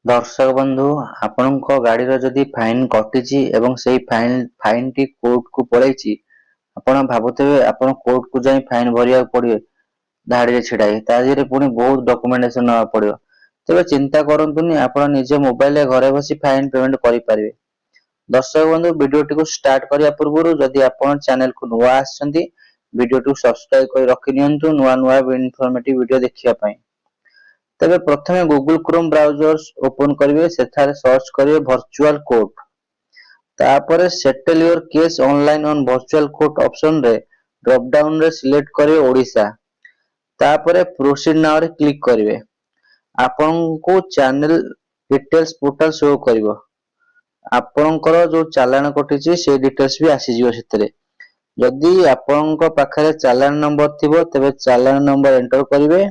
दर्शक बंधु आपणଙ୍କ गाड़ीर जदि फाइन कटिची एवं सेही फाइन टी कोर्ट को पळैची आपण भाबुथिबे आपण कोर्ट को जाई फाइन भरिया पड़िए धाड़ी रे छिड़ाई ताजीरे पुनी बहुत डॉक्यूमेंटेशन नवा पड़ियो तेबे चिंता करंतुनी आपण निजे मोबाइल रे घरे बसी फाइन पेमेंट करि परिबे। दर्शक बंधु वीडियोटी को स्टार्ट करिया पूर्वरु जदि आपण चैनल को नुवा आछंती वीडियो को सब्सक्राइब कर रखि नियंतु नुवा नुवा इन्फॉर्मेटिव वीडियो देखिया पई। तबे प्रथमे गूगल क्रोम ब्राउजर ओपन करिवे सेठारे सर्च करिवे वर्चुअल कोर्ट तापरे settle your case online on virtual court option रे ड्रॉप डाउन रे सिलेक्ट करिवे ओडिसा तापरे प्रोसीड नाउ रे क्लिक करिवे आपनको चैनल डिटेल्स पोर्टल शो करिवो आपनकर जो चालान कटिची से डिटेल्स भी आसी जिवो सेतरे जदि आपनक पाखरे चालान नंबर थिबो तबे चालान नंबर एंटर करिवे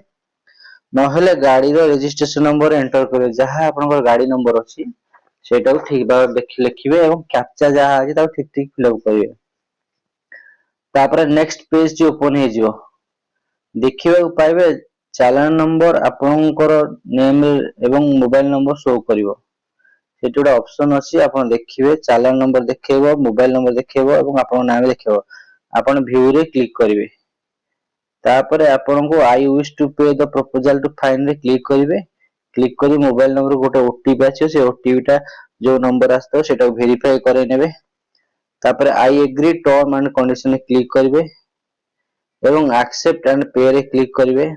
नहेले गाड़ी रो रजिस्ट्रेशन नंबर एंटर करिवे जहां आपनकर गाड़ी नंबर अछि सेटा को ठीक भाव देखि लिखिबे एवं कैप्चा जहां अछि ताको ठीक ठीक फिलअप करिवे तापरे नेक्स्ट पेज टी ओपन हे जिवो देखिबा पाइबे चालान नंबर आपनकर नेम एवं मोबाइल नंबर शो करिवो सेठी गोटे ऑप्शन अछि आपण देखिबे चालान नंबर देखैबो मोबाइल नंबर देखैबो एवं आपन नाम देखैबो आपण व्यू रे क्लिक करिवे तापरे आपनको आई विश टू पे द प्रपोजल टू फाइन रे क्लिक करिवे क्लिक करी मोबाइल नंबर गोटे ओटीपी आछे से ओटीपी टा जो नंबर आस्तो सेटा वेरीफाई करे नेबे तापरे I agree term and condition रे क्लिक करिवे एवं एक्सेप्ट एंड पे रे क्लिक करिवे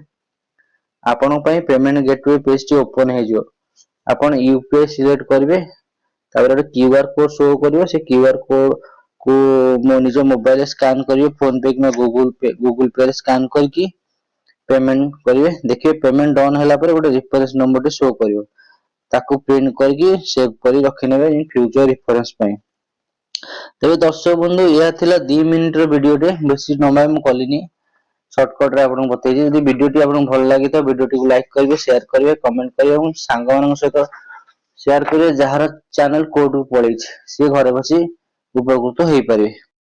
आपण पई पेमेंट गेटवे पेज टी ओपन हे जिवो आपण यूपीआई सिलेक्ट करिवे तापरे क्यूआर कोड शो करिवो से क्यूआर कोड को मो निज मोबाइल स्कैन करिवे फोन पे कि गूगल पे रे स्कैन करके पेमेंट करिवे देखिए पेमेंट डन होला पर गोटे रेफरेंस नंबर टे शो करिवो ताकू प्रिंट करके सेव करी रखि नेबे इन फ्यूचर रेफरेंस पई। तबे दर्शक बंधु यह थिला 2 मिनिट रो वीडियो टे बेसी लंबा हम कलिनी शॉर्टकट रे आपन बतै जे यदि वीडियो टी आपन भल लागि तो वीडियो टी को लाइक करिवे शेयर करिवे कमेंट करिवे और सांग मानन सहित शेयर करिवे जहार चैनल कोड पळैछ से घरे बसी उपकृत होई परिवे।